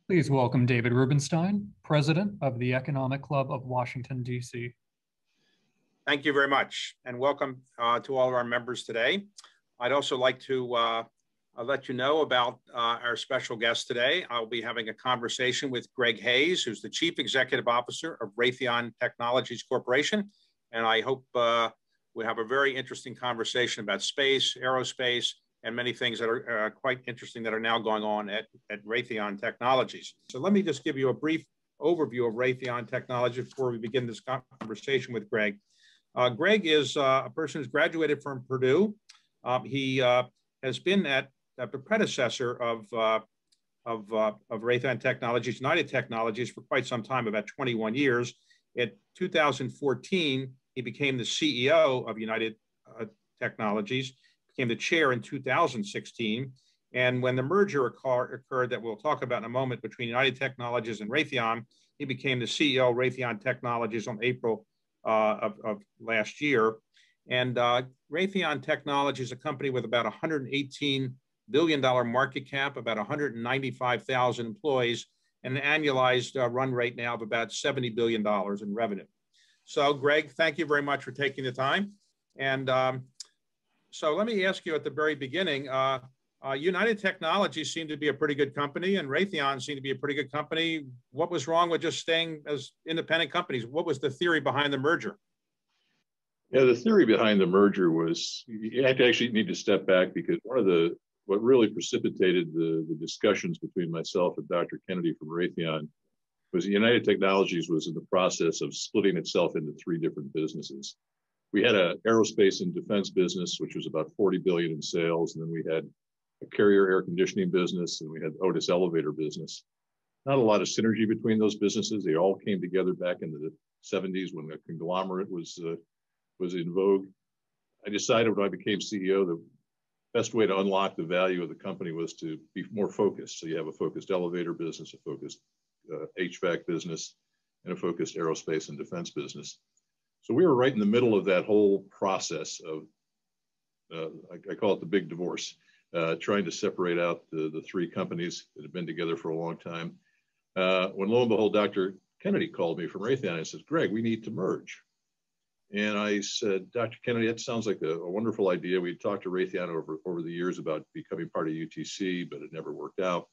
Please welcome David Rubenstein, President of the Economic Club of Washington, D.C. Thank you very much, and welcome to all of our members today. I'd also like to let you know about our special guest today. I'll be having a conversation with Greg Hayes, who's the Chief Executive Officer of Raytheon Technologies Corporation, and I hope we have a very interesting conversation about space, aerospace, and many things that are quite interesting that are now going on at Raytheon Technologies. So let me just give you a brief overview of Raytheon Technologies before we begin this conversation with Greg. Greg is a person who's graduated from Purdue. He has been at the predecessor of Raytheon Technologies, United Technologies, for quite some time, about 21 years. In 2014, he became the CEO of United Technologies, became the chair in 2016. And when the merger occurred that we'll talk about in a moment between United Technologies and Raytheon, he became the CEO of Raytheon Technologies on April of last year. And Raytheon Technologies is a company with about $118 billion market cap, about 195,000 employees, and an annualized run rate now of about $70 billion in revenue. So Greg, thank you very much for taking the time. And so let me ask you at the very beginning, United Technologies seemed to be a pretty good company and Raytheon seemed to be a pretty good company. What was wrong with just staying as independent companies? What was the theory behind the merger? Yeah, the theory behind the merger was you actually need to step back because what really precipitated the discussions between myself and Dr. Kennedy from Raytheon was United Technologies was in the process of splitting itself into three different businesses. We had an aerospace and defense business, which was about $40 billion in sales. And then we had a carrier air conditioning business, and we had Otis elevator business. Not a lot of synergy between those businesses. They all came together back in the 70s when the conglomerate was in vogue. I decided when I became CEO, the best way to unlock the value of the company was to be more focused. So you have a focused elevator business, a focused HVAC business, and a focused aerospace and defense business. So we were right in the middle of that whole process of, I call it the big divorce, trying to separate out the three companies that had been together for a long time. When lo and behold, Dr. Kennedy called me from Raytheon and says, Greg, we need to merge. And I said, Dr. Kennedy, that sounds like a wonderful idea. We talked to Raytheon over the years about becoming part of UTC, but it never worked out.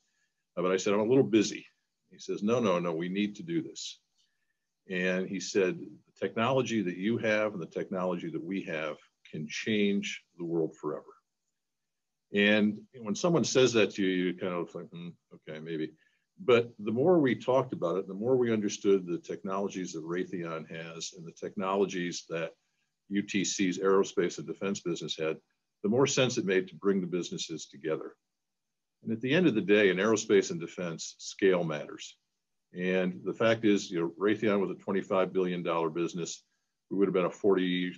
But I said, I'm a little busy. He says, no, we need to do this. And he said, the technology that you have and the technology that we have can change the world forever. And when someone says that to you, you kind of think, okay, maybe. But the more we talked about it, the more we understood the technologies that Raytheon has and the technologies that UTC's aerospace and defense business had, the more sense it made to bring the businesses together. And at the end of the day, in aerospace and defense, scale matters. And the fact is, Raytheon was a $25 billion business. We would have been a $42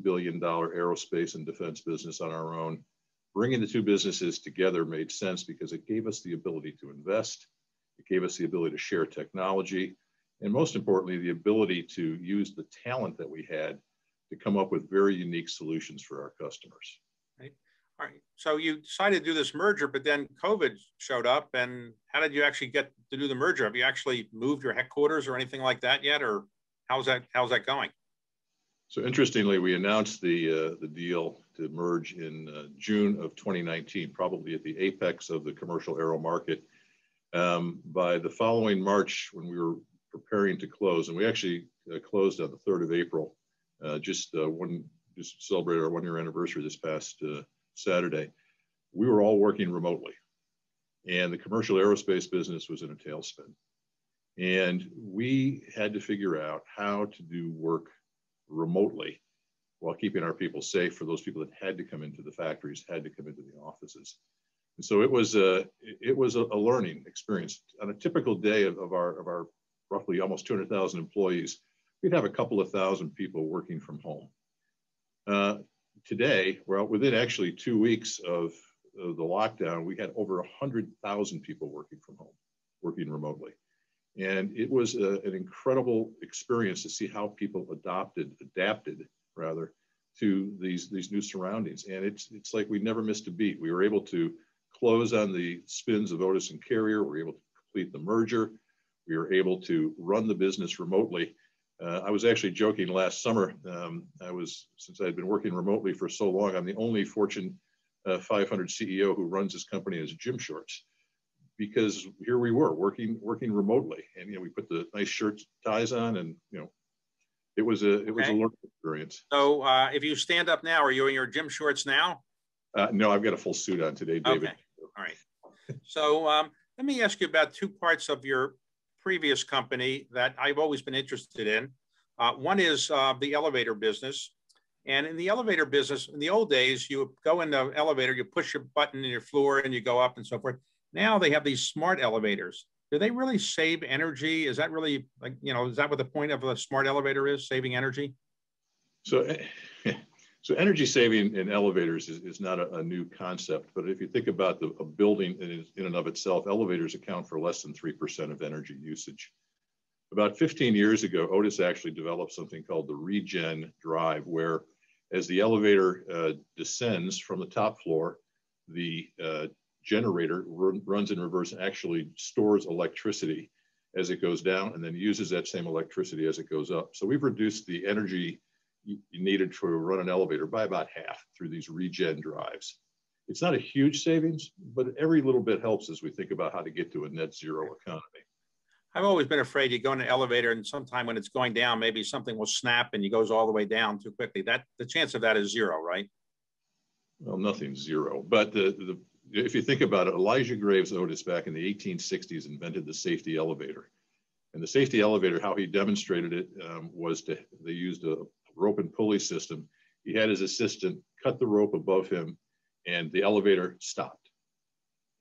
billion aerospace and defense business on our own. Bringing the two businesses together made sense because it gave us the ability to invest. It gave us the ability to share technology. And most importantly, the ability to use the talent that we had to come up with very unique solutions for our customers. Right. All right. So you decided to do this merger, but then COVID showed up. And how did you actually get to do the merger? Have you actually moved your headquarters or anything like that yet? Or how's that going? So interestingly, we announced the deal to merge in June of 2019, probably at the apex of the commercial aero market. By the following March, when we were preparing to close, and we actually closed on the 3rd of April, just celebrated our 1-year anniversary this past Saturday, we were all working remotely. And the commercial aerospace business was in a tailspin. And we had to figure out how to do work remotely while keeping our people safe for those people that had to come into the factories, had to come into the offices. And so it was a learning experience. On a typical day of our roughly almost 200,000 employees, we'd have a couple of thousand people working from home. Today, well, within actually 2 weeks of the lockdown, we had over 100,000 people working from home, working remotely. And it was an incredible experience to see how people adapted to these new surroundings. And it's like we never missed a beat. We were able to close on the spins of Otis and Carrier. We were able to complete the merger. We were able to run the business remotely. I was actually joking last summer. Since I had been working remotely for so long, I'm the only Fortune 500 CEO who runs his company as gym shorts, because here we were working remotely, and we put the nice shirts, ties on, and it was a learning experience. So if you stand up now, are you in your gym shorts now? No, I've got a full suit on today, David. Okay. All right. So let me ask you about two parts of your previous company that I've always been interested in. One is the elevator business. And in the elevator business, in the old days, you go in the elevator, you push your button in your floor and you go up and so forth. Now they have these smart elevators. Do they really save energy? Is that really is that what the point of a smart elevator is, saving energy? So energy saving in elevators is not a new concept, but if you think about a building in and of itself, elevators account for less than 3% of energy usage. About 15 years ago, Otis actually developed something called the regen drive, where as the elevator descends from the top floor, the generator runs in reverse and actually stores electricity as it goes down, and then uses that same electricity as it goes up. So we've reduced the energy needed to run an elevator by about half through these regen drives. It's not a huge savings, but every little bit helps as we think about how to get to a net zero economy. I've always been afraid you go in an elevator and sometime when it's going down, maybe something will snap and it goes all the way down too quickly. The chance of that is zero, right? Well, nothing's zero, but if you think about it, Elijah Graves Otis back in the 1860s invented the safety elevator. And the safety elevator, how he demonstrated it they used a rope and pulley system. He had his assistant cut the rope above him and the elevator stopped.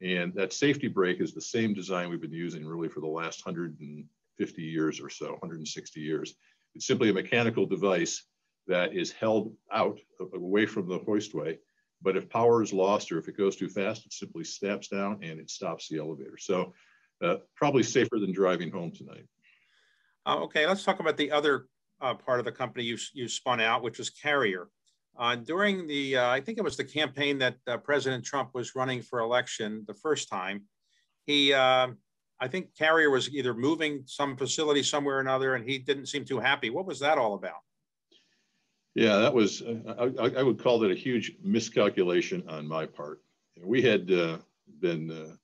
And that safety brake is the same design we've been using really for the last 150 years or so, 160 years. It's simply a mechanical device that is held out away from the hoistway. But if power is lost or if it goes too fast, it simply snaps down and it stops the elevator. So probably safer than driving home tonight. Okay, let's talk about the other part of the company you spun out, which was Carrier. During the, I think it was the campaign that President Trump was running for election the first time, I think Carrier was either moving some facility somewhere or another, and he didn't seem too happy. What was that all about? Yeah, that was, I would call that a huge miscalculation on my part. We had been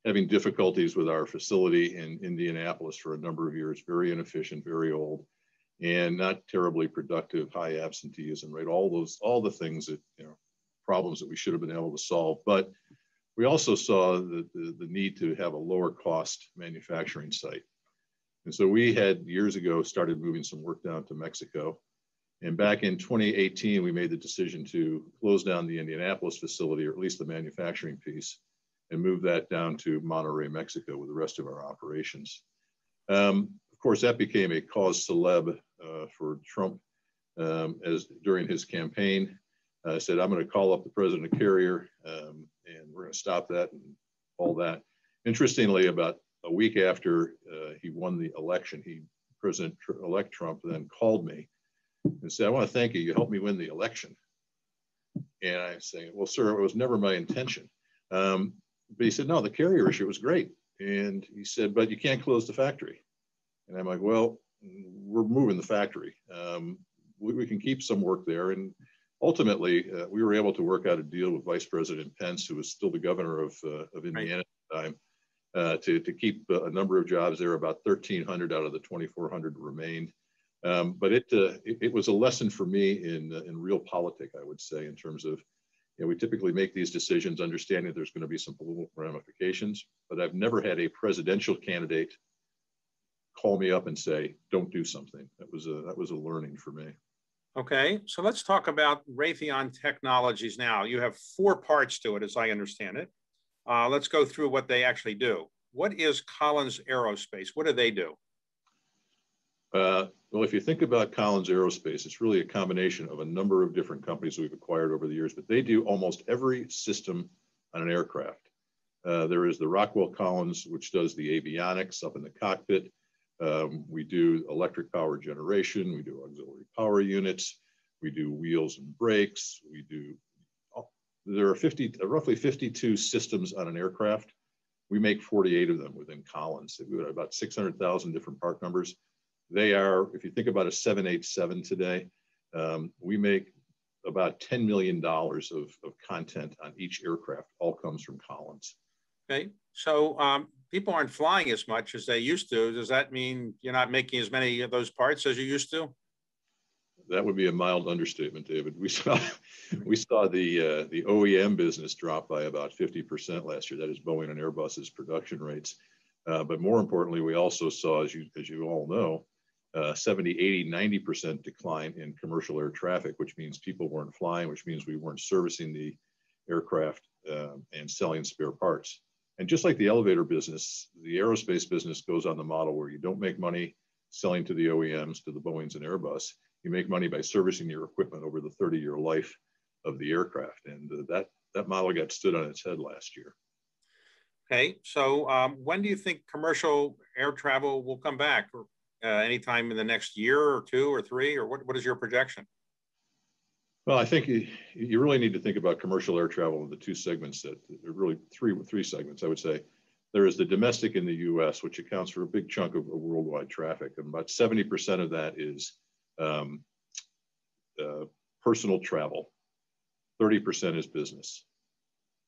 having difficulties with our facility in Indianapolis for a number of years, very inefficient, very old, and not terribly productive, high absenteeism, right? All the things that, problems that we should have been able to solve. But we also saw the need to have a lower cost manufacturing site. And so we had years ago started moving some work down to Mexico. And back in 2018, we made the decision to close down the Indianapolis facility, or at least the manufacturing piece, and move that down to Monterrey, Mexico, with the rest of our operations. Of course, that became a cause célèbre for Trump as during his campaign. Said, I'm going to call up the president of Carrier and we're going to stop that and all that. Interestingly, about a week after he won the election, President-elect Trump then called me and said, I want to thank you. You helped me win the election. And I say, well, sir, it was never my intention. But he said, no, the Carrier issue was great. And he said, but you can't close the factory. And I'm like, well, we're moving the factory. We can keep some work there. And ultimately, we were able to work out a deal with Vice President Pence, who was still the governor of Indiana at the time, to keep a number of jobs there. About 1,300 out of the 2,400 remained. But it was a lesson for me in real politics, I would say, in terms of, we typically make these decisions understanding there's going to be some political ramifications, but I've never had a presidential candidate call me up and say, don't do something. That was a learning for me. Okay, so let's talk about Raytheon Technologies now. You have 4 parts to it, as I understand it. Let's go through what they actually do. What is Collins Aerospace? What do they do? Well, if you think about Collins Aerospace, it's really a combination of a number of different companies we've acquired over the years, but they do almost every system on an aircraft. There is the Rockwell Collins, which does the avionics up in the cockpit. We do electric power generation. We do auxiliary power units. We do wheels and brakes. There are roughly 52 systems on an aircraft. We make 48 of them within Collins. We've got about 600,000 different part numbers. They are, if you think about a 787 today, we make about $10 million of content on each aircraft, all comes from Collins. Okay, so people aren't flying as much as they used to. Does that mean you're not making as many of those parts as you used to? That would be a mild understatement, David. We saw the OEM business drop by about 50% last year. That is Boeing and Airbus's production rates. But more importantly, we also saw, as you all know, 70, 80, 90% decline in commercial air traffic, which means people weren't flying, which means we weren't servicing the aircraft and selling spare parts. And just like the elevator business, the aerospace business goes on the model where you don't make money selling to the OEMs, to the Boeings and Airbus. You make money by servicing your equipment over the 30-year life of the aircraft. And that model got stood on its head last year. Okay, so when do you think commercial air travel will come back? Anytime in the next year or two or three, or what is your projection? Well, I think you really need to think about commercial air travel in the two segments that are really three segments, I would say. There is the domestic in the US, which accounts for a big chunk of worldwide traffic. And about 70% of that is personal travel. 30% is business.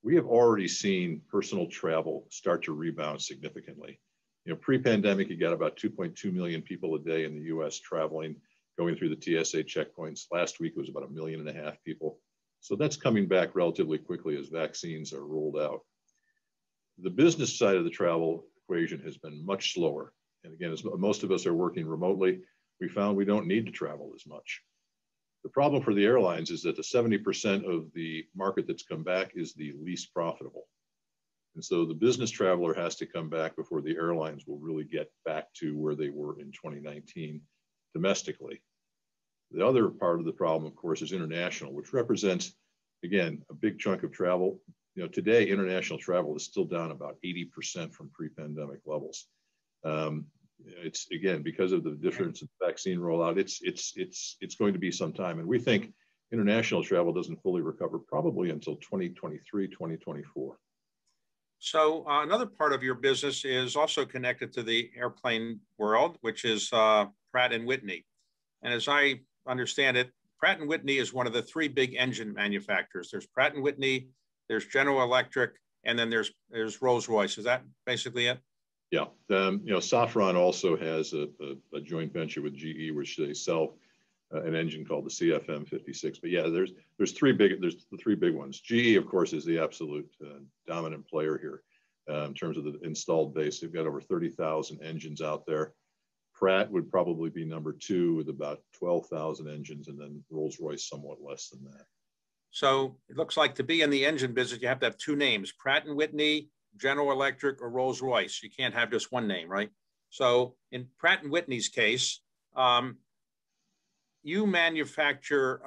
We have already seen personal travel start to rebound significantly. You know, pre-pandemic, you got about 2.2 million people a day in the US traveling, going through the TSA checkpoints. Last week, it was about 1.5 million people. So that's coming back relatively quickly as vaccines are rolled out. The business side of the travel equation has been much slower. And again, as most of us are working remotely, we found we don't need to travel as much. The problem for the airlines is that the 70% of the market that's come back is the least profitable. And so the business traveler has to come back before the airlines will really get back to where they were in 2019 domestically. The other part of the problem, of course, is international, which represents, again, a big chunk of travel. You know, today, international travel is still down about 80% from pre-pandemic levels. It's, again, because of the difference in vaccine rollout, it's going to be some time. And we think international travel doesn't fully recover probably until 2023, 2024. So another part of your business is also connected to the airplane world, which is Pratt & Whitney. And as I understand it, Pratt & Whitney is one of the three big engine manufacturers. There's Pratt & Whitney, there's General Electric, and then there's Rolls-Royce. Is that basically it? Yeah. You know, Safran also has a joint venture with GE, which they sell an engine called the CFM56. But yeah, there's the three big ones. GE, of course, is the absolute dominant player here in terms of the installed base. They've got over 30,000 engines out there. Pratt would probably be number two with about 12,000 engines, and then Rolls-Royce somewhat less than that. So it looks like to be in the engine business, you have to have two names: Pratt & Whitney, General Electric, or Rolls-Royce. You can't have just one name, right? So in Pratt & Whitney's case, you manufacture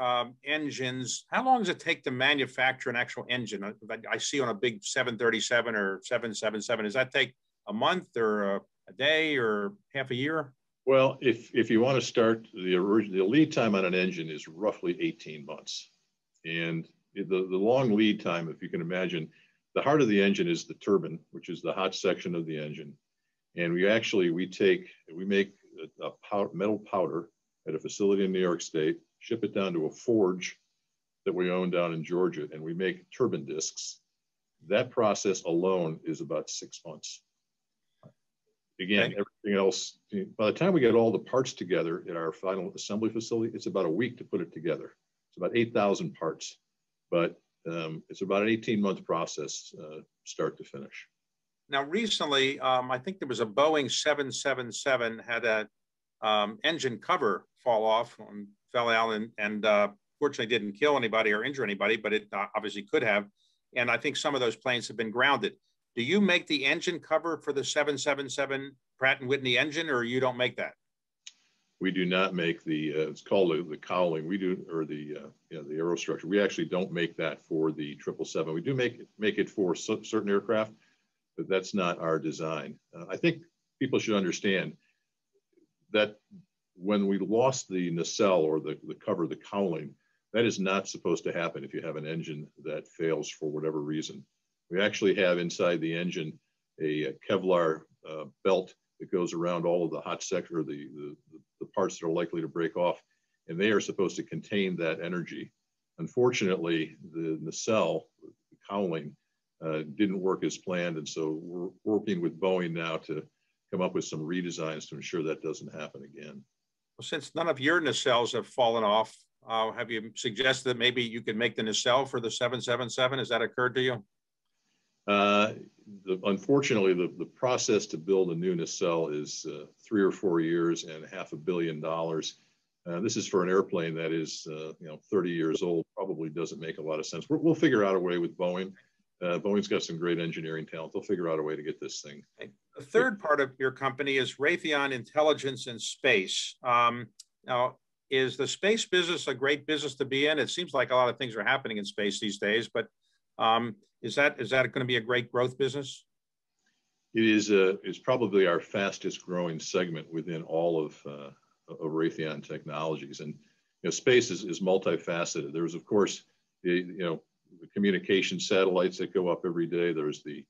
engines. How long does it take to manufacture an actual engine? I see on a big 737 or 777. Does that take a month or a day or half a year? Well, if you want to start, the lead time on an engine is roughly 18 months. And the long lead time, if you can imagine, the heart of the engine is the turbine, which is the hot section of the engine. And we make a metal powder at a facility in New York State, ship it down to a forge that we own down in Georgia, and we make turbine discs. That process alone is about 6 months. Again, everything else, by the time we get all the parts together at our final assembly facility, it's about a week to put it together. It's about 8,000 parts, but it's about an 18-month process, start to finish. Now, recently, I think there was a Boeing 777 had a engine cover fall off and fell out, and fortunately didn't kill anybody or injure anybody, but it obviously could have. And I think some of those planes have been grounded. Do you make the engine cover for the 777 Pratt & Whitney engine, or you don't make that? We do not make the, it's called the cowling. We do, or the aerostructure. We actually don't make that for the 777. We do make it for certain aircraft, but that's not our design. I think people should understand that when we lost the nacelle or the cover, the cowling, that is not supposed to happen if you have an engine that fails for whatever reason. We actually have inside the engine a Kevlar belt that goes around all of the hot sector, the parts that are likely to break off, and they are supposed to contain that energy. Unfortunately, the nacelle, the cowling, didn't work as planned, and so we're working with Boeing now to come up with some redesigns to ensure that doesn't happen again. Well, since none of your nacelles have fallen off, have you suggested that maybe you could make the nacelle for the 777? Has that occurred to you? Unfortunately, the process to build a new nacelle is 3 or 4 years and $500 million. This is for an airplane that is 30 years old. Probably doesn't make a lot of sense. We'll figure out a way with Boeing. Boeing's got some great engineering talent. They'll figure out a way to get this thing. The third part of your company is Raytheon Intelligence and Space. Now, is the space business a great business to be in? It seems like a lot of things are happening in space these days, but is that going to be a great growth business? It is. It's probably our fastest growing segment within all of Raytheon Technologies, and space is multifaceted. There's of course the communication satellites that go up every day. There's the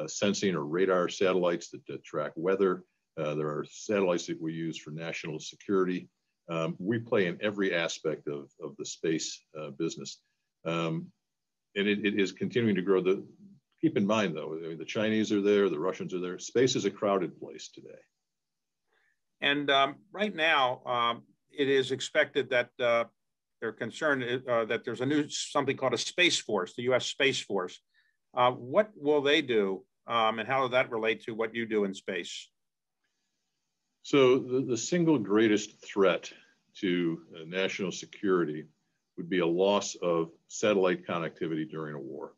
sensing or radar satellites that track weather. There are satellites that we use for national security. We play in every aspect of the space business. And it is continuing to grow. Keep in mind, though, I mean, the Chinese are there, the Russians are there. Space is a crowded place today. And right now, it is expected that they're concerned that there's something called a Space Force, the U.S. Space Force. What will they do, and how will that relate to what you do in space? So the single greatest threat to national security would be a loss of satellite connectivity during a war.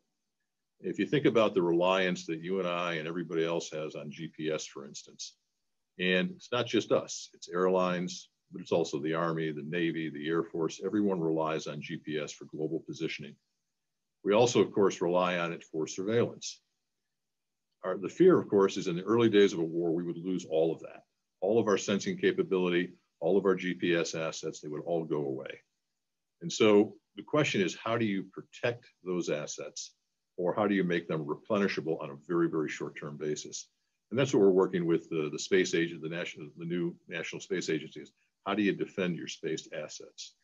If you think about the reliance that you and I and everybody else has on GPS, for instance, and it's not just us, it's airlines, but it's also the Army, the Navy, the Air Force. Everyone relies on GPS for global positioning. We also, of course, rely on it for surveillance. The fear, of course, is in the early days of a war, we would lose all of that. All of our sensing capability, all of our GPS assets, they would all go away. And so the question is, how do you protect those assets, or how do you make them replenishable on a very, very short-term basis? And that's what we're working with the space agent, the new National Space Agency is. How do you defend your space assets?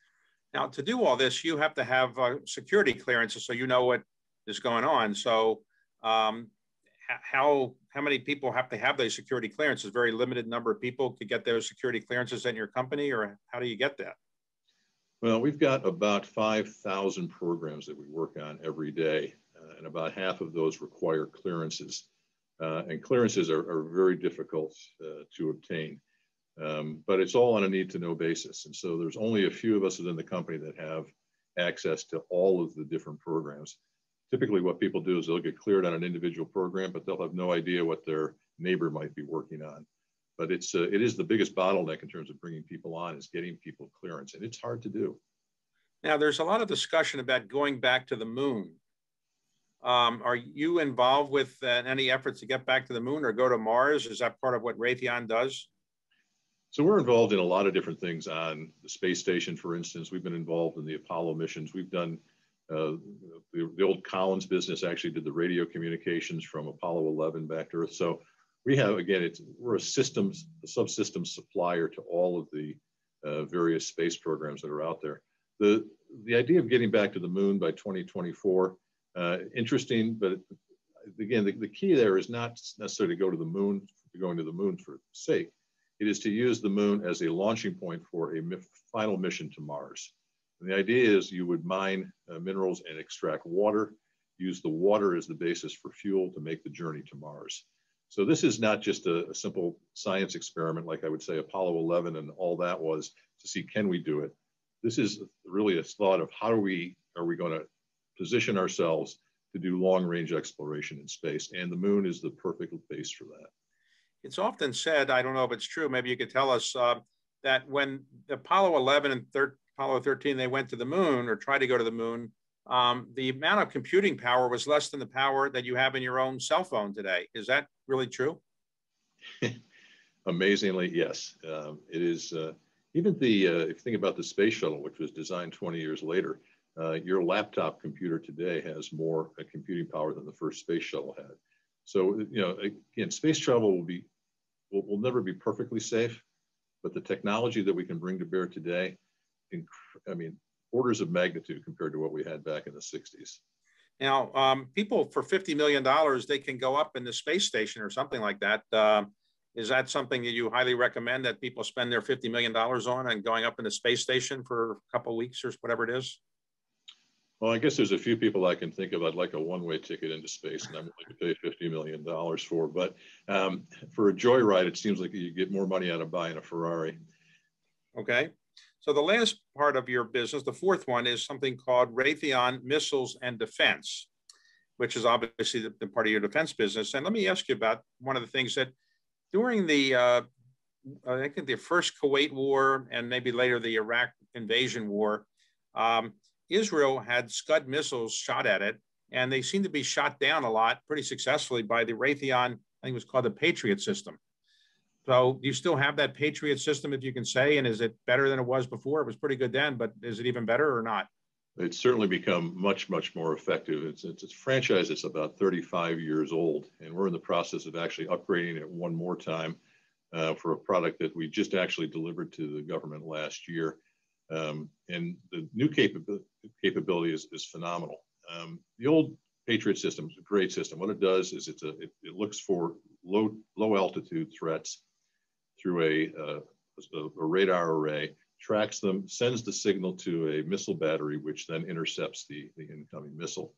Now, to do all this, you have to have security clearances, so you know what is going on. So, how many people have to have those security clearances? Very limited number of people to get those security clearances in your company, or how do you get that? Well, we've got about 5,000 programs that we work on every day, and about half of those require clearances. And clearances are very difficult to obtain, but it's all on a need-to-know basis. And so there's only a few of us within the company that have access to all of the different programs. Typically what people do is they'll get cleared on an individual program, but they'll have no idea what their neighbor might be working on. But it is the biggest bottleneck in terms of bringing people on, is getting people clearance, and it's hard to do. Now, there's a lot of discussion about going back to the moon. Are you involved with any efforts to get back to the moon or go to Mars? Is that part of what Raytheon does? So we're involved in a lot of different things on the space station, for instance. We've been involved in the Apollo missions. We've done the old Collins business actually did the radio communications from Apollo 11 back to Earth. So we have, again, we're a subsystem supplier to all of the various space programs that are out there. The idea of getting back to the moon by 2024, interesting, but again, the key there is not necessarily to go to the moon, going to the moon for sake. It is to use the moon as a launching point for a final mission to Mars. And the idea is you would mine minerals and extract water, use the water as the basis for fuel to make the journey to Mars. So this is not just a simple science experiment like I would say Apollo 11 and all that was to see, can we do it? This is really a thought of how are we going to position ourselves to do long-range exploration in space, and the moon is the perfect base for that. It's often said, I don't know if it's true, maybe you could tell us, that when Apollo 11 and Apollo 13, they went to the moon or tried to go to the moon, the amount of computing power was less than the power that you have in your own cell phone today. Is that really true? Amazingly, yes. It is, even if you think about the space shuttle, which was designed 20 years later, your laptop computer today has more computing power than the first space shuttle had. So, you know, again, space travel will never be perfectly safe, but the technology that we can bring to bear today, I mean, orders of magnitude compared to what we had back in the 60s. Now, people for $50 million, they can go up in the space station or something like that. Is that something that you highly recommend that people spend their $50 million on and going up in the space station for a couple of weeks or whatever it is? Well, I guess there's a few people I can think of I'd like a one-way ticket into space, and I'm willing to pay $50 million for. But for a joyride, it seems like you get more money out of buying a Ferrari. Okay. So the last part of your business, the fourth one, is something called Raytheon Missiles and Defense, which is obviously the part of your defense business. And let me ask you about one of the things that during the, I think the first Kuwait War and maybe later the Iraq invasion war, Israel had Scud missiles shot at it, and they seem to be shot down a lot pretty successfully by the Raytheon, I think it was called the Patriot system. So do you still have that Patriot system, if you can say, and is it better than it was before? It was pretty good then, but is it even better or not? It's certainly become much, much more effective. It's a franchise that's about 35 years old, and we're in the process of actually upgrading it one more time for a product that we just actually delivered to the government last year. And the new capability is phenomenal. The old Patriot system is a great system. What it does is it looks for low altitude threats through a radar array, tracks them, sends the signal to a missile battery, which then intercepts the incoming missile.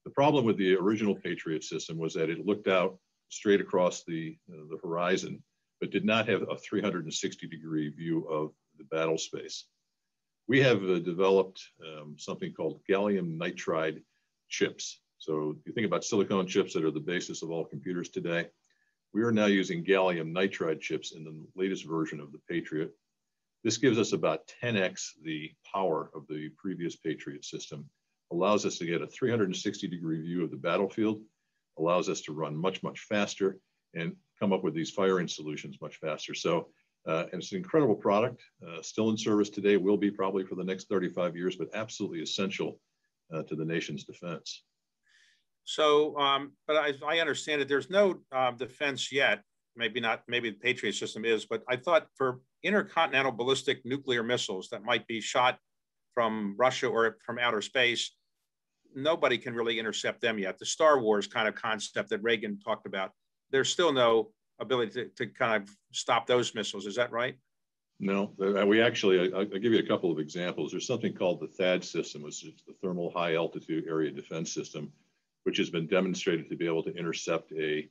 The problem with the original Patriot system was that it looked out straight across the horizon, but did not have a 360-degree view of the battle space. We have developed something called gallium nitride chips. So you think about silicon chips that are the basis of all computers today. We are now using gallium nitride chips in the latest version of the Patriot. This gives us about 10x the power of the previous Patriot system, allows us to get a 360-degree view of the battlefield, allows us to run much, much faster, and come up with these firing solutions much faster. So, and it's an incredible product, still in service today, will be probably for the next 35 years, but absolutely essential to the nation's defense. So, but I understand that there's no defense yet, maybe not, maybe the Patriot system is, but I thought for intercontinental ballistic nuclear missiles that might be shot from Russia or from outer space, nobody can really intercept them yet. The Star Wars kind of concept that Reagan talked about, there's still no ability to kind of stop those missiles. Is that right? No, we actually, I'll give you a couple of examples. There's something called the THAAD system, which is the Thermal High Altitude Area Defense System, which has been demonstrated to be able to intercept a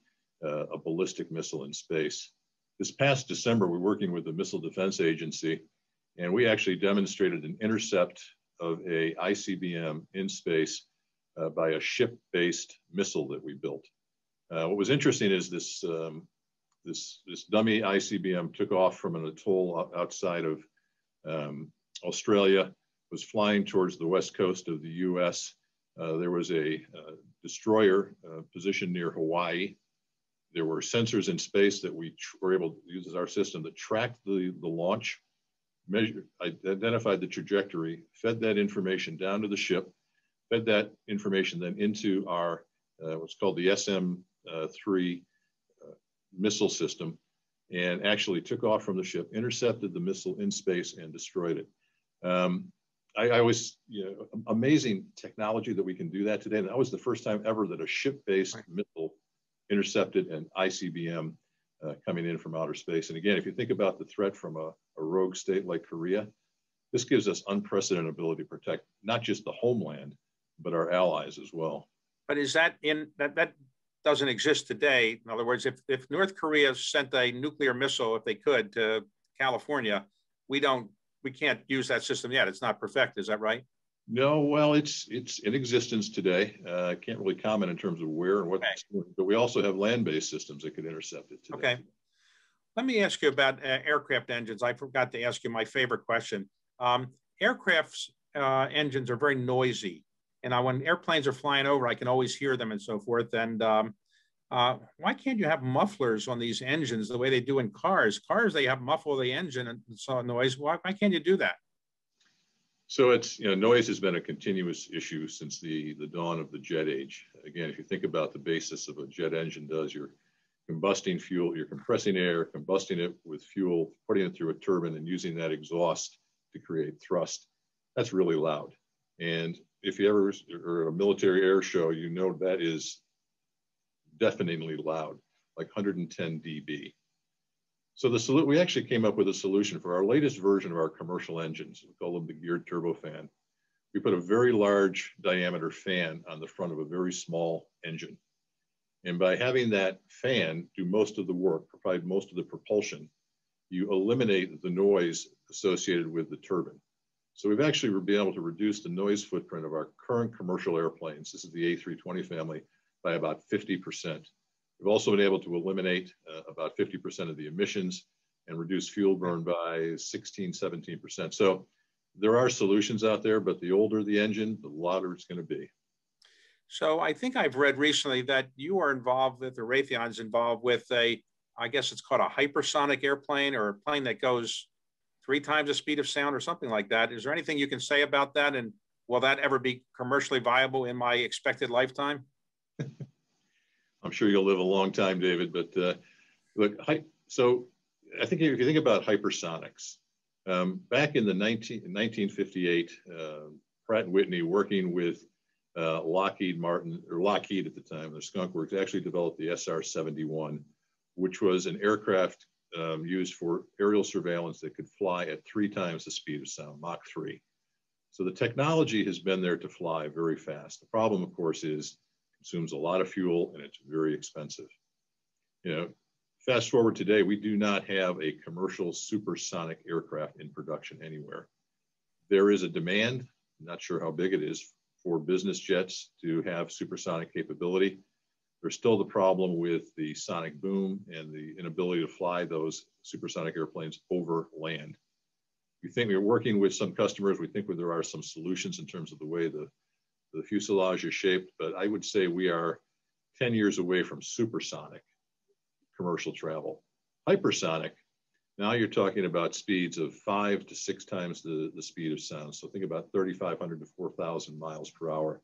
ballistic missile in space. This past December, we're working with the Missile Defense Agency, and we actually demonstrated an intercept of a ICBM in space by a ship-based missile that we built. What was interesting is this dummy ICBM took off from an atoll outside of Australia, was flying towards the west coast of the US. There was a destroyer positioned near Hawaii. There were sensors in space that we were able to use as our system that tracked the launch, identified the trajectory, fed that information down to the ship, fed that information then into our what's called the SM-3 missile system, and actually took off from the ship, intercepted the missile in space, and destroyed it. I was, amazing technology that we can do that today. And that was the first time ever that a ship-based missile intercepted an ICBM coming in from outer space. And again, if you think about the threat from a rogue state like Korea, this gives us unprecedented ability to protect not just the homeland, but our allies as well. But is that that doesn't exist today? In other words, if North Korea sent a nuclear missile, if they could, to California, we can't use that system yet. It's not perfect. Is that right? No, well, it's in existence today. I can't really comment in terms of where and what, but we also have land-based systems that could intercept it today. Okay. Let me ask you about aircraft engines. I forgot to ask you my favorite question. Aircraft's engines are very noisy. And when airplanes are flying over, I can always hear them and so forth. And why can't you have mufflers on these engines the way they do in cars? Cars, they have muffle the engine and so noise. Why can't you do that? So it's, noise has been a continuous issue since the dawn of the jet age. Again, if you think about the basis of a jet engine does, you're combusting fuel, you're compressing air, combusting it with fuel, putting it through a turbine and using that exhaust to create thrust. That's really loud. And if you ever are at a military air show, that is deafeningly loud, like 110 dB. So we actually came up with a solution for our latest version of our commercial engines. We call them the geared turbofan. We put a very large diameter fan on the front of a very small engine. And by having that fan do most of the work, provide most of the propulsion, you eliminate the noise associated with the turbine. So we've actually been able to reduce the noise footprint of our current commercial airplanes, this is the A320 family, by about 50%. We've also been able to eliminate about 50% of the emissions and reduce fuel burn by 16, 17%. So there are solutions out there, but the older the engine, the louder it's going to be. So I think I've read recently that you are involved with, or Raytheon's involved with I guess it's called a hypersonic airplane, or a plane that goes 3 times the speed of sound or something like that. Is there anything you can say about that? And will that ever be commercially viable in my expected lifetime? I'm sure you'll live a long time, David, but look, so I think if you think about hypersonics, back in 1958, Pratt Whitney, working with Lockheed Martin, or Lockheed at the time, the Skunk Works, actually developed the SR-71, which was an aircraft used for aerial surveillance that could fly at 3 times the speed of sound, Mach 3. So the technology has been there to fly very fast. The problem, of course, is consumes a lot of fuel and it's very expensive. Fast forward today, we do not have a commercial supersonic aircraft in production anywhere. There is a demand, I'm not sure how big it is, for business jets to have supersonic capability. There's still the problem with the sonic boom and the inability to fly those supersonic airplanes over land. We think we're working with some customers. We think there are some solutions in terms of the way the fuselage is shaped, but I would say we are 10 years away from supersonic commercial travel. Hypersonic, now you're talking about speeds of 5 to 6 times the speed of sound. So think about 3,500 to 4,000 miles per hour.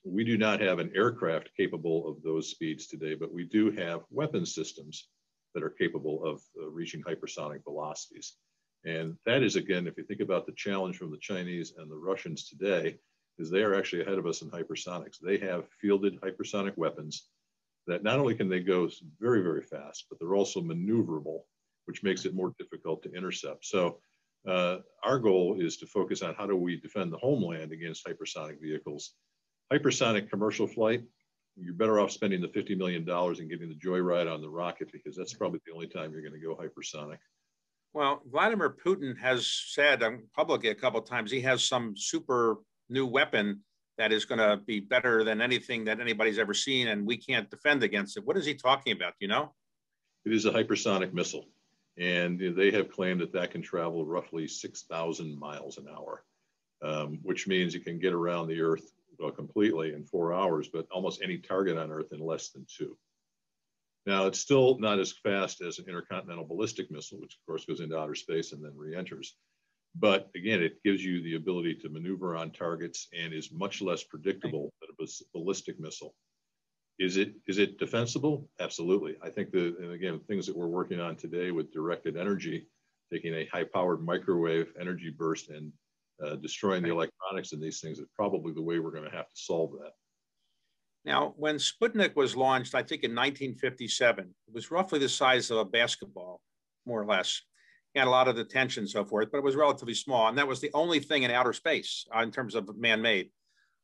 We do not have an aircraft capable of those speeds today, but we do have weapon systems that are capable of reaching hypersonic velocities. And that is, again, if you think about the challenge from the Chinese and the Russians today, is they are actually ahead of us in hypersonics. They have fielded hypersonic weapons that not only can they go very, very fast, but they're also maneuverable, which makes it more difficult to intercept. So our goal is to focus on how do we defend the homeland against hypersonic vehicles. Hypersonic commercial flight, you're better off spending the $50 million and getting the joyride on the rocket, because that's probably the only time you're going to go hypersonic. Well, Vladimir Putin has said publicly a couple of times he has some super new weapon that is going to be better than anything that anybody's ever seen, and we can't defend against it. What is he talking about? Do you know? It is a hypersonic missile, and they have claimed that can travel roughly 6,000 miles an hour, which means you can get around the Earth completely in 4 hours, but almost any target on Earth in less than 2. Now, it's still not as fast as an intercontinental ballistic missile, which of course goes into outer space and then re-enters. But again, it gives you the ability to maneuver on targets and is much less predictable than a ballistic missile. Is it defensible? Absolutely. I think and again, things that we're working on today with directed energy, taking a high-powered microwave energy burst and destroying the electronics in these things is probably the way we're going to have to solve that. Now, when Sputnik was launched, I think in 1957, it was roughly the size of a basketball, more or less. It had a lot of attention and so forth, but it was relatively small. And that was the only thing in outer space in terms of man-made.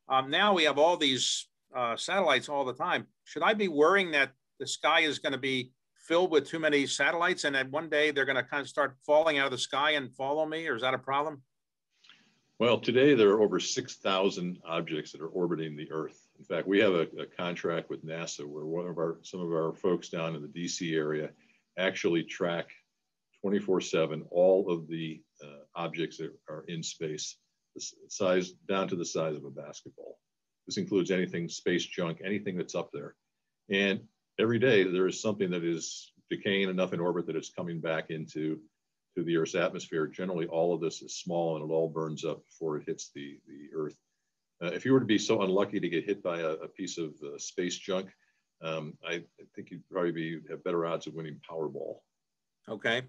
Now we have all these satellites all the time. Should I be worrying that the sky is going to be filled with too many satellites and that one day they're going to kind of start falling out of the sky and follow me? Or is that a problem? Well, today there are over 6,000 objects that are orbiting the Earth. In fact, we have a contract with NASA where some of our folks down in the DC area actually track 24/7 all of the objects that are in space, the size down to the size of a basketball. This includes anything space junk, anything that's up there. And every day there is something that is decaying enough in orbit that it's coming back into to the Earth's atmosphere. Generally, all of this is small and it all burns up before it hits the Earth. If you were to be so unlucky to get hit by a piece of space junk, I think you'd probably have better odds of winning Powerball. Okay.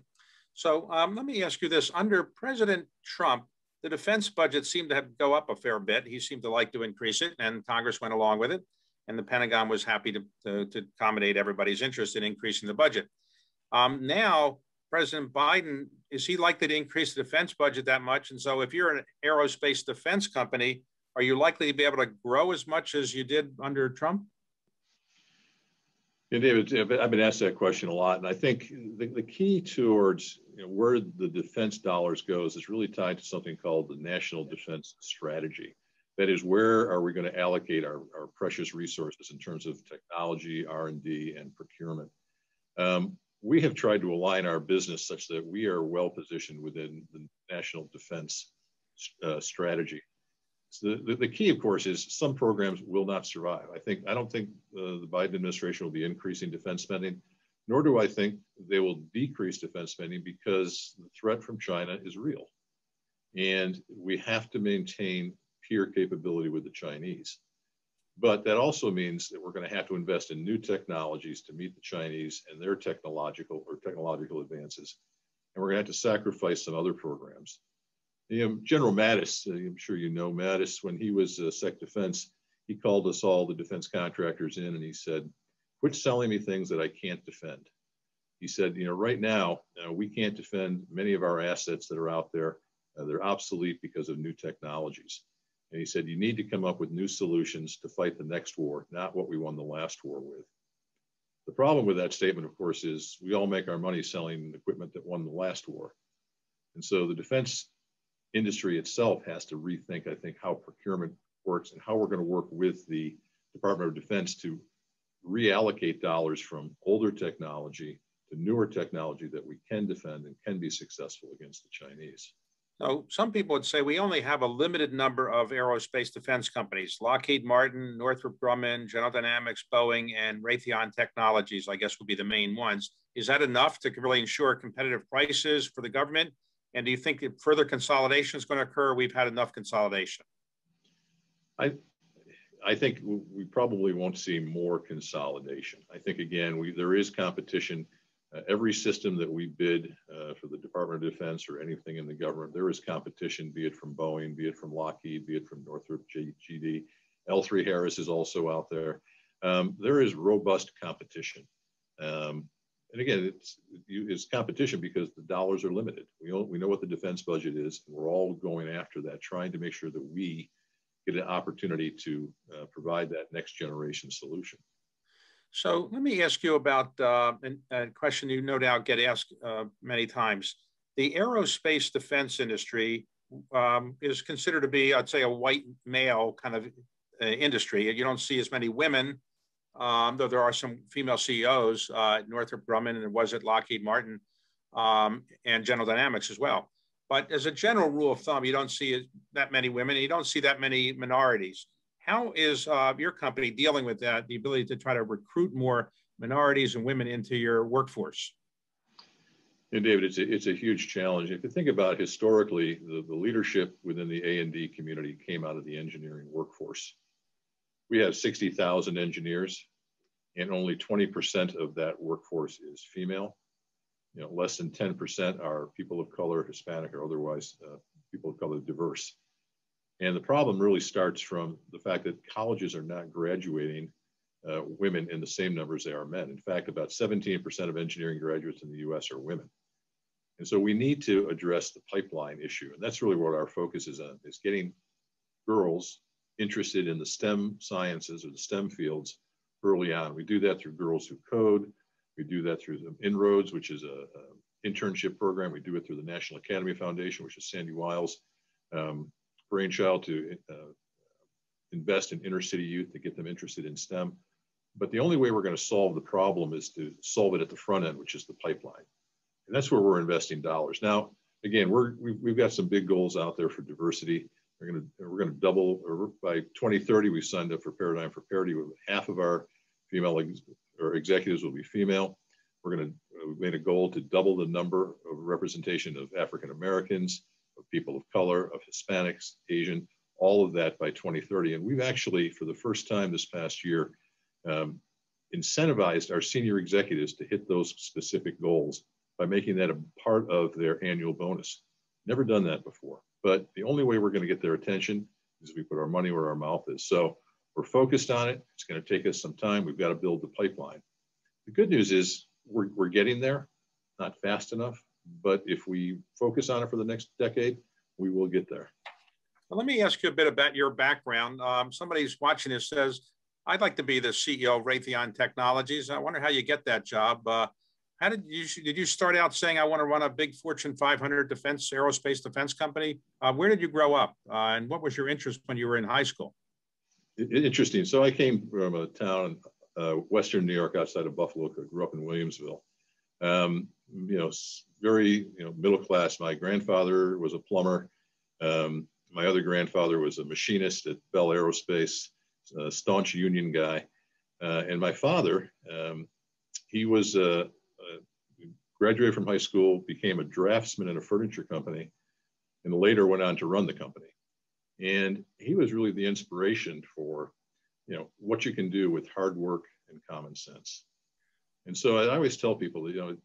So let me ask you this. Under President Trump, the defense budget seemed to have go up a fair bit. He seemed to like to increase it, and Congress went along with it. And the Pentagon was happy to accommodate everybody's interest in increasing the budget. Now, President Biden, is he likely to increase the defense budget that much? And so if you're an aerospace defense company, are you likely to be able to grow as much as you did under Trump? Yeah, David, I've been asked that question a lot, and I think the key towards where the defense dollars goes is really tied to something called the National Defense Strategy. That is, where are we going to allocate our precious resources in terms of technology, R&D, and procurement? We have tried to align our business such that we are well positioned within the National Defense Strategy. So the key, of course, is some programs will not survive. I don't think the Biden administration will be increasing defense spending, nor do I think they will decrease defense spending, because the threat from China is real. And we have to maintain peer capability with the Chinese. But that also means that we're going to have to invest in new technologies to meet the Chinese and their technological advances. And we're going to have to sacrifice some other programs. General Mattis, I'm sure you know Mattis, when he was Sec Defense, he called us all, the defense contractors, in, and he said, quit selling me things that I can't defend. He said, right now, we can't defend many of our assets that are out there. They're obsolete because of new technologies. And he said, you need to come up with new solutions to fight the next war, not what we won the last war with. The problem with that statement, of course, is we all make our money selling equipment that won the last war. And so the defense industry itself has to rethink, I think, how procurement works and how we're going to work with the Department of Defense to reallocate dollars from older technology to newer technology that we can defend and can be successful against the Chinese. So some people would say we only have a limited number of aerospace defense companies: Lockheed Martin, Northrop Grumman, General Dynamics, Boeing, and Raytheon Technologies, I guess, would be the main ones. Is that enough to really ensure competitive prices for the government? And do you think that further consolidation is going to occur? We've had enough consolidation. I think we probably won't see more consolidation. I think, again, there is competition. Every system that we bid for the Department of Defense or anything in the government, there is competition, be it from Boeing, be it from Lockheed, be it from Northrop GD. L3 Harris is also out there. There is robust competition. And again, it's competition because the dollars are limited. We know what the defense budget is, and we're all going after that, trying to make sure that we get an opportunity to provide that next generation solution. So let me ask you about a question you no doubt get asked many times. The aerospace defense industry is considered to be, I'd say, a white male kind of industry. You don't see as many women, though there are some female CEOs at Northrop Grumman, and there was at Lockheed Martin, and General Dynamics as well. But as a general rule of thumb, you don't see that many women, and you don't see that many minorities. How is your company dealing with that, the ability to try to recruit more minorities and women into your workforce? Yeah, David, it's a huge challenge. If you think about historically, the leadership within the A&D community came out of the engineering workforce. We have 60,000 engineers, and only 20% of that workforce is female. Less than 10% are people of color, Hispanic, or otherwise people of color diverse. And the problem really starts from the fact that colleges are not graduating women in the same numbers they are men. In fact, about 17% of engineering graduates in the US are women. And so we need to address the pipeline issue. And that's really what our focus is on, is getting girls interested in the STEM sciences or the STEM fields early on. We do that through Girls Who Code. We do that through the Inroads, which is an internship program. We do it through the National Academy Foundation, which is Sandy Wiles' brainchild to invest in inner city youth to get them interested in STEM. But the only way we're going to solve the problem is to solve it at the front end, which is the pipeline. And that's where we're investing dollars. Now, again, we've got some big goals out there for diversity. We're going to double, or by 2030, we signed up for Paradigm for Parity. Half of our female executives will be female. We're going to we've made a goal to double the number of representation of African Americans, of people of color, of Hispanics, Asian, all of that by 2030. And we've actually, for the first time this past year, incentivized our senior executives to hit those specific goals by making that a part of their annual bonus. Never done that before, but the only way we're going to get their attention is if we put our money where our mouth is. So we're focused on it. It's going to take us some time. We've got to build the pipeline. The good news is we're getting there, not fast enough, but if we focus on it for the next decade, we will get there. Well, let me ask you a bit about your background. Somebody who's watching this says, I'd like to be the CEO of Raytheon Technologies. I wonder how you get that job. How did you start out saying, I want to run a big Fortune 500 aerospace defense company? Where did you grow up? And what was your interest when you were in high school? Interesting. So I came from a town, Western New York, outside of Buffalo. I grew up in Williamsville. Very middle class. My grandfather was a plumber. My other grandfather was a machinist at Bell Aerospace, a staunch union guy. And my father, he was graduated from high school, became a draftsman in a furniture company, and later went on to run the company. And he was really the inspiration for, what you can do with hard work and common sense. And so I always tell people that,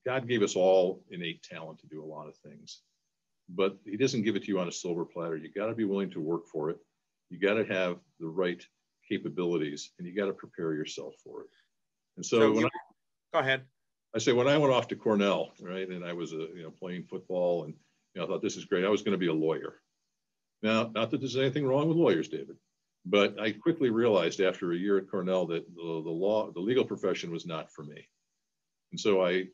God gave us all innate talent to do a lot of things, but he doesn't give it to you on a silver platter. You got to be willing to work for it. You got to have the right capabilities, and you got to prepare yourself for it. And so go ahead. I say, when I went off to Cornell, right, and I was playing football, and I thought, this is great. I was going to be a lawyer. Now, not that there's anything wrong with lawyers, David, but I quickly realized after a year at Cornell that the legal profession was not for me. And so I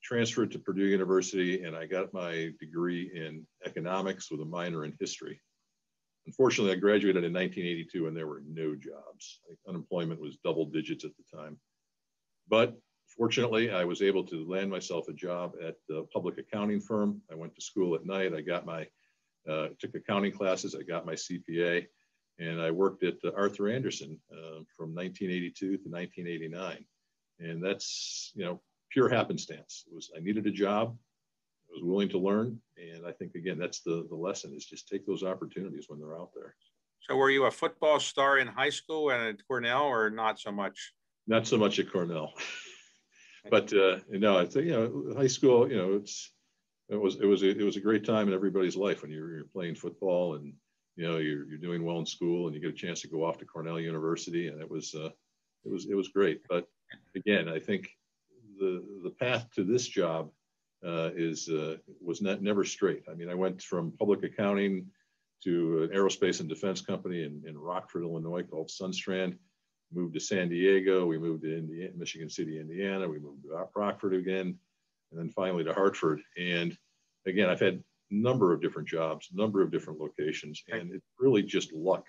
transferred to Purdue University, and I got my degree in economics with a minor in history. Unfortunately, I graduated in 1982, and there were no jobs. Unemployment was double digits at the time. But fortunately, I was able to land myself a job at the public accounting firm. I went to school at night. I got took accounting classes. I got my CPA, and I worked at Arthur Andersen from 1982 to 1989. And that's, pure happenstance. I needed a job. I was willing to learn. And I think, again, that's the lesson, is just take those opportunities when they're out there. So were you a football star in high school and at Cornell, or not so much? Not so much at Cornell. But no, I think, high school, it was a great time in everybody's life when you're playing football, and you're doing well in school, and you get a chance to go off to Cornell University, and it was great. But again, I think the path to this job was never straight. I mean, I went from public accounting to an aerospace and defense company in Rockford, Illinois, called Sunstrand. Moved to San Diego. We moved to Michigan City, Indiana. We moved to Rockford again, and then finally to Hartford. And again, I've had a number of different jobs, a number of different locations, and it's really just luck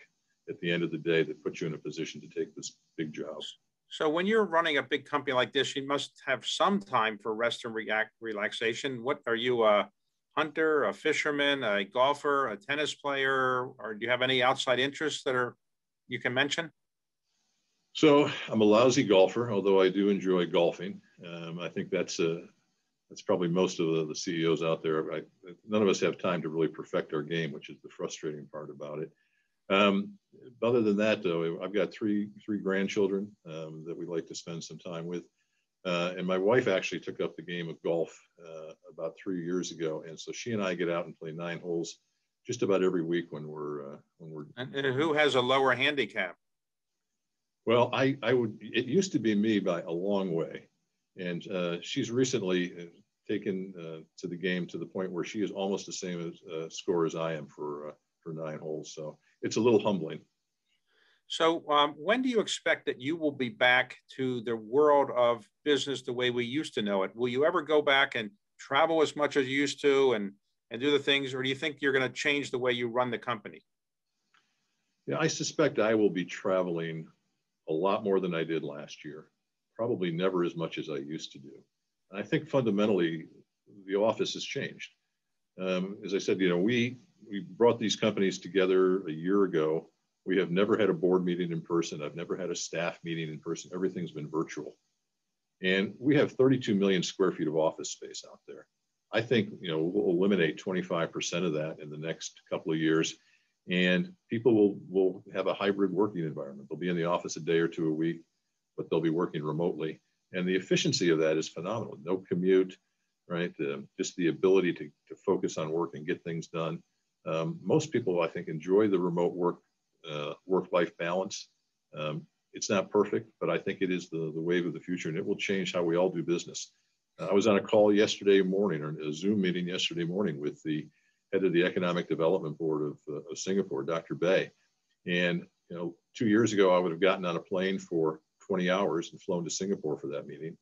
at the end of the day that puts you in a position to take this big job. So when you're running a big company like this, you must have some time for rest and relaxation. What are you, a hunter, a fisherman, a golfer, a tennis player, or do you have any outside interests that you can mention? So I'm a lousy golfer, although I do enjoy golfing. I think that's probably most of the CEOs out there. None of us have time to really perfect our game, which is the frustrating part about it. Other than that, though, I've got three grandchildren that we like to spend some time with. And my wife actually took up the game of golf about 3 years ago. And so she and I get out and play 9 holes just about every week when we're. And who has a lower handicap? Well, it used to be me by a long way. And she's recently taken to the game to the point where she is almost the same score as I am for 9 holes. So it's a little humbling. So when do you expect that you will be back to the world of business the way we used to know it? Will you ever go back and travel as much as you used to and do the things, or do you think you're going to change the way you run the company? Yeah, I suspect I will be traveling a lot more than I did last year, probably never as much as I used to do. And I think fundamentally the office has changed. As I said, we brought these companies together a year ago. We have never had a board meeting in person. I've never had a staff meeting in person. Everything's been virtual. And we have 32 million square feet of office space out there. I think, we'll eliminate 25% of that in the next couple of years. And people will have a hybrid working environment. They'll be in the office a day or two a week, but they'll be working remotely. And the efficiency of that is phenomenal. No commute, right? Just the ability to focus on work and get things done. Most people, I think, enjoy the remote work-life balance. It's not perfect, but I think it is the wave of the future, and it will change how we all do business. I was on a call yesterday morning, or a Zoom meeting yesterday morning, with the head of the Economic Development Board of Singapore, Dr. Bay. And 2 years ago, I would have gotten on a plane for 20 hours and flown to Singapore for that meeting.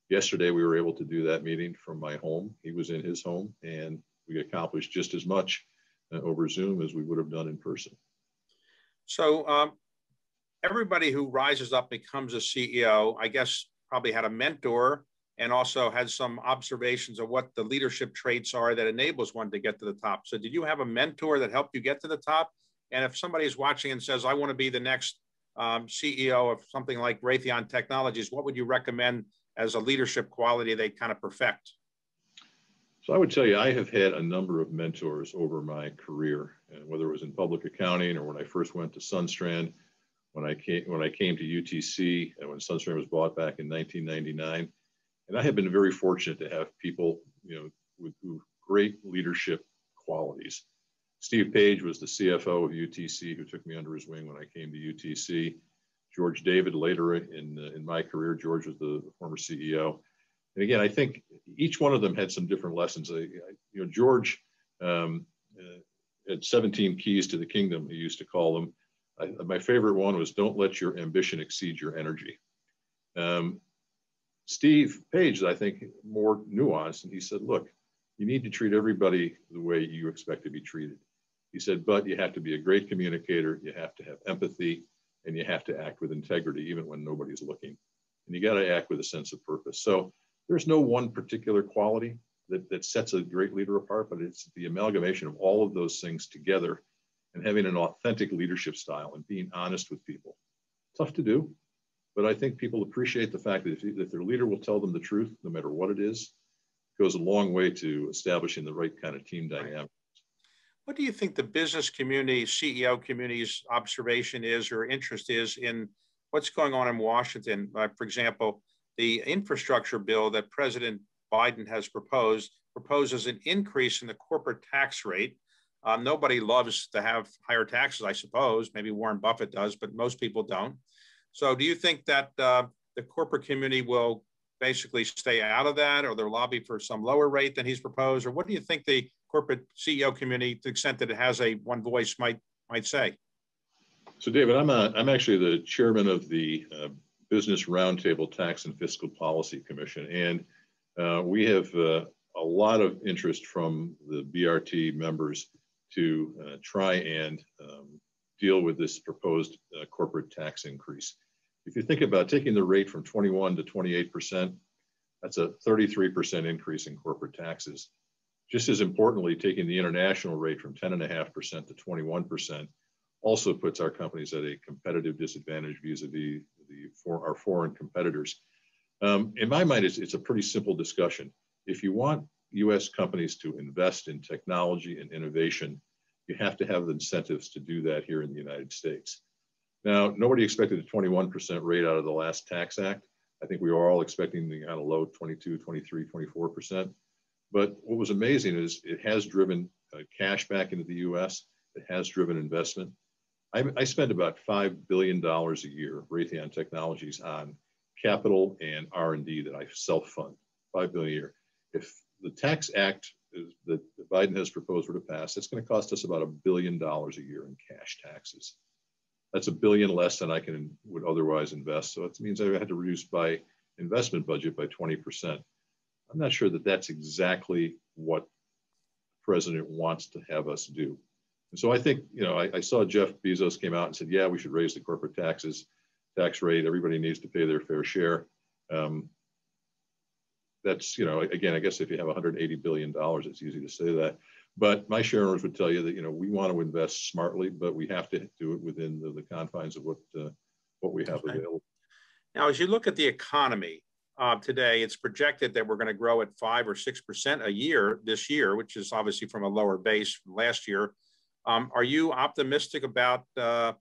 Yesterday, we were able to do that meeting from my home. He was in his home, and we accomplished just as much over Zoom as we would have done in person. So everybody who rises up becomes a CEO, I guess, probably had a mentor and also had some observations of what the leadership traits are that enables one to get to the top. So did you have a mentor that helped you get to the top? And if somebody is watching and says, I want to be the next CEO of something like Raytheon Technologies, what would you recommend as a leadership quality they kind of perfect? So I would tell you, I have had a number of mentors over my career, whether it was in public accounting or when I first went to Sunstrand, when I came to UTC, and when Sunstrand was bought back in 1999. And I have been very fortunate to have people, with great leadership qualities. Steve Page was the CFO of UTC, who took me under his wing when I came to UTC. George David, later in my career, George was the former CEO. And again, I think each one of them had some different lessons. George had 17 keys to the kingdom, he used to call them. My favorite one was, don't let your ambition exceed your energy. Steve Page, I think, more nuanced, and he said, look, you need to treat everybody the way you expect to be treated. He said, but you have to be a great communicator, you have to have empathy, and you have to act with integrity even when nobody's looking. And you got to act with a sense of purpose. So there's no one particular quality that sets a great leader apart, but it's the amalgamation of all of those things together and having an authentic leadership style and being honest with people. Tough to do, but I think people appreciate the fact that if their leader will tell them the truth, no matter what it is, it goes a long way to establishing the right kind of team dynamic. What do you think the business community, CEO community's observation is or interest is in what's going on in Washington? For example, the infrastructure bill that President Biden has proposes an increase in the corporate tax rate. Nobody loves to have higher taxes, I suppose. Maybe Warren Buffett does, but most people don't. So do you think that the corporate community will basically stay out of that, or they'll lobby for some lower rate than he's proposed? Or what do you think the corporate CEO community, to the extent that it has a one voice, might say? So David, I'm actually the chairman of the Business Roundtable Tax and Fiscal Policy Commission. And we have a lot of interest from the BRT members to try and deal with this proposed corporate tax increase. If you think about taking the rate from 21 to 28%, that's a 33% increase in corporate taxes. Just as importantly, taking the international rate from 10.5% to 21% also puts our companies at a competitive disadvantage vis-a-vis our foreign competitors. In my mind, it's a pretty simple discussion. If you want U.S. companies to invest in technology and innovation, you have to have the incentives to do that here in the United States. Now, nobody expected a 21% rate out of the last tax act. I think we were all expecting the kind of low 22, 23, 24%. But what was amazing is it has driven cash back into the U.S. It has driven investment. I spend about $5 billion a year, Raytheon Technologies, on capital and R&D that I self-fund, $5 billion a year. If the tax act that Biden has proposed were to pass, it's going to cost us about $1 billion a year in cash taxes. That's $1 billion less than I would otherwise invest. So it means I had to reduce my investment budget by 20%. I'm not sure that that's exactly what the president wants to have us do. And so I think, I saw Jeff Bezos came out and said, yeah, we should raise the corporate tax rate. Everybody needs to pay their fair share. That's, again, I guess if you have $180 billion, it's easy to say that. But my shareholders would tell you that, we want to invest smartly, but we have to do it within the confines of what we have available. Now, as you look at the economy, today, it's projected that we're going to grow at 5 or 6% a year this year, which is obviously from a lower base from last year. Are you optimistic about the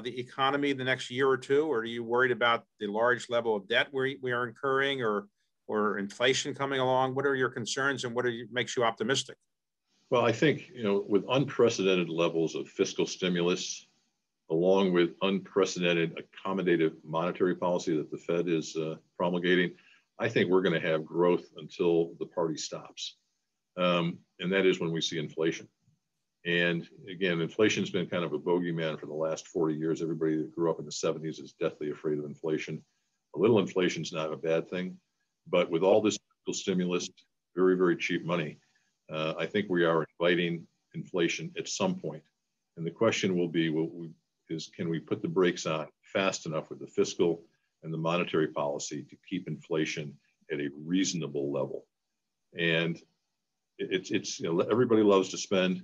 economy the next year or two, or are you worried about the large level of debt we are incurring, or inflation coming along? What are your concerns, and what makes you optimistic? Well, I think, with unprecedented levels of fiscal stimulus, along with unprecedented accommodative monetary policy that the Fed is promulgating, I think we're going to have growth until the party stops. And that is when we see inflation. And again, inflation's been kind of a bogeyman for the last 40 years. Everybody that grew up in the 70s is deathly afraid of inflation. A little inflation's not a bad thing, but with all this fiscal stimulus, very, very cheap money, I think we are inviting inflation at some point. And the question will be, can we put the brakes on fast enough with the fiscal and the monetary policy to keep inflation at a reasonable level? And it's everybody loves to spend.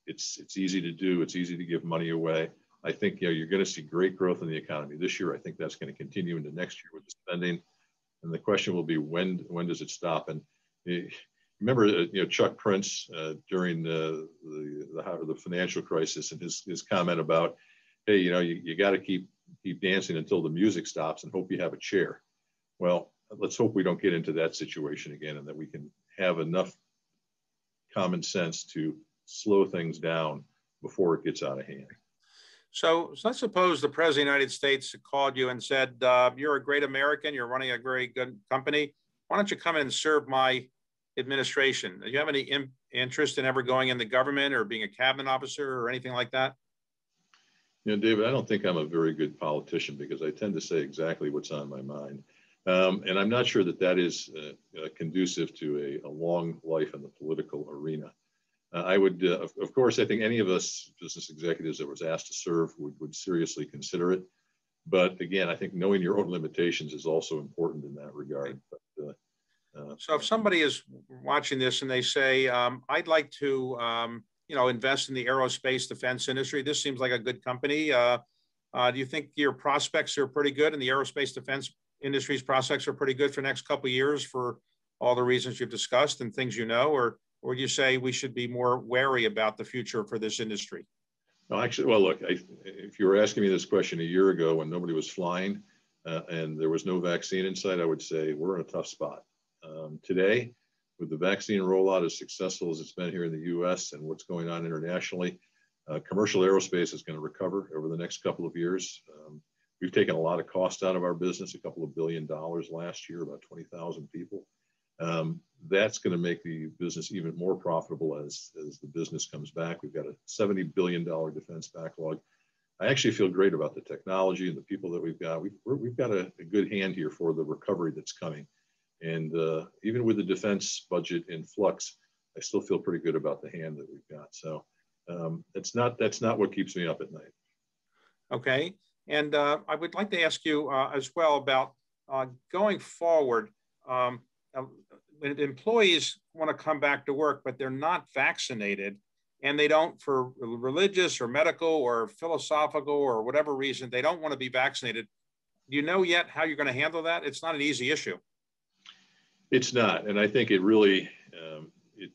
It's easy to do. It's easy to give money away. I think you're going to see great growth in the economy this year. I think that's going to continue into next year with the spending. And the question will be, when does it stop? And remember, Chuck Prince during the financial crisis, and his comment about, hey, you got to keep dancing until the music stops and hope you have a chair. Well, let's hope we don't get into that situation again, and that we can have enough common sense to slow things down before it gets out of hand. So let's suppose the President of the United States called you and said, you're a great American, you're running a very good company. Why don't you come in and serve my administration? Do you have any interest in ever going in the government or being a cabinet officer or anything like that? David, I don't think I'm a very good politician, because I tend to say exactly what's on my mind. And I'm not sure that is conducive to a long life in the political arena. I would, of course, I think any of us business executives that was asked to serve would seriously consider it. But again, I think knowing your own limitations is also important in that regard. But, so if somebody is watching this and they say, I'd like to, invest in the aerospace defense industry, this seems like a good company. Do you think your prospects are pretty good, and the aerospace defense industry's prospects are pretty good for the next couple of years for all the reasons you've discussed and things or would you say we should be more wary about the future for this industry? No, actually, well, look, if you were asking me this question a year ago when nobody was flying and there was no vaccine in sight, I would say we're in a tough spot. Today, with the vaccine rollout as successful as it's been here in the U.S. and what's going on internationally, commercial aerospace is going to recover over the next couple of years. We've taken a lot of cost out of our business, a couple of $2 billion last year, about 20,000 people. That's going to make the business even more profitable as the business comes back. We've got a $70 billion defense backlog. I actually feel great about the technology and the people that we've got. We've got a good hand here for the recovery that's coming. And even with the defense budget in flux, I still feel pretty good about the hand that we've got. So that's not what keeps me up at night. Okay. And I would like to ask you as well about going forward. When employees want to come back to work, but they're not vaccinated, and they don't, for religious or medical or philosophical or whatever reason, they don't want to be vaccinated. Do you know yet how you're going to handle that? It's not an easy issue. It's not. And I think it really,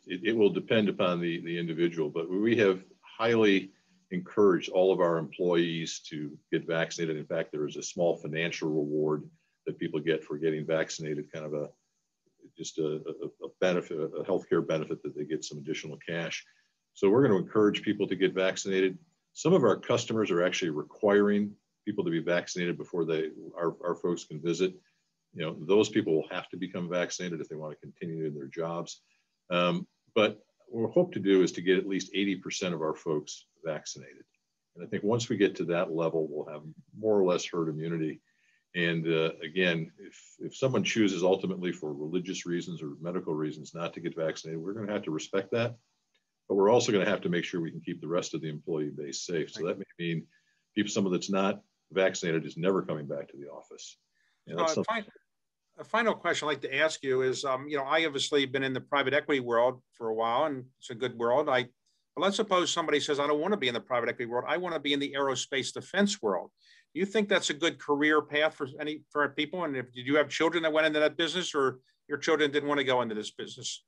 it will depend upon the individual, but we have highly encouraged all of our employees to get vaccinated. In fact, there is a small financial reward that people get for getting vaccinated, kind of a benefit, a healthcare benefit, that they get some additional cash. So we're going to encourage people to get vaccinated. Some of our customers are actually requiring people to be vaccinated before our folks can visit. Those people will have to become vaccinated if they want to continue in their jobs. But what we hope to do is to get at least 80% of our folks vaccinated. And I think once we get to that level, we'll have more or less herd immunity. And again, if someone chooses ultimately for religious reasons or medical reasons not to get vaccinated, we're going to have to respect that. But we're also going to have to make sure we can keep the rest of the employee base safe. So that may mean someone that's not vaccinated is never coming back to the office. A final question I'd like to ask you is, I obviously been in the private equity world for a while, and it's a good world. But let's suppose somebody says, I don't want to be in the private equity world. I want to be in the aerospace defense world. you think that's a good career path for people? And did you have children that went into that business, or your children didn't want to go into this business?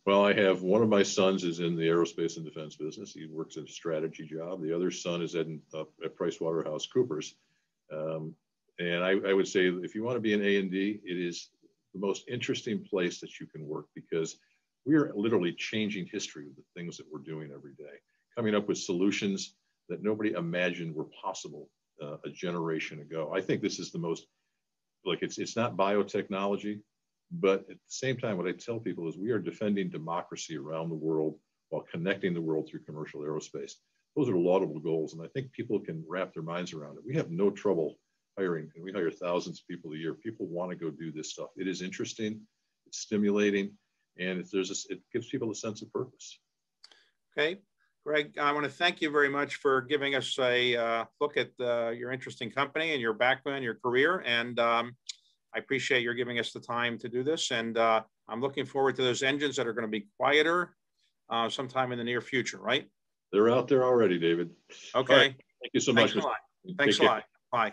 Well, I have one of my sons is in the aerospace and defense business. He works at a strategy job. The other son is at PricewaterhouseCoopers. And I would say if you want to be an A&D, it is the most interesting place that you can work, because we are literally changing history with the things that we're doing every day, coming up with solutions that nobody imagined were possible a generation ago. I think this is the most, like, it's not biotechnology, but at the same time, what I tell people is we are defending democracy around the world while connecting the world through commercial aerospace. Those are laudable goals, and I think people can wrap their minds around it. We have no trouble hiring, and we hire thousands of people a year. People want to go do this stuff. It is interesting, it's stimulating, and it gives people a sense of purpose. Okay. Greg, I want to thank you very much for giving us a look at your interesting company and your background, your career. And I appreciate your giving us the time to do this. And I'm looking forward to those engines that are going to be quieter sometime in the near future, right? They're out there already, David. Okay. Right. Thank you so much. Thanks a lot. Bye.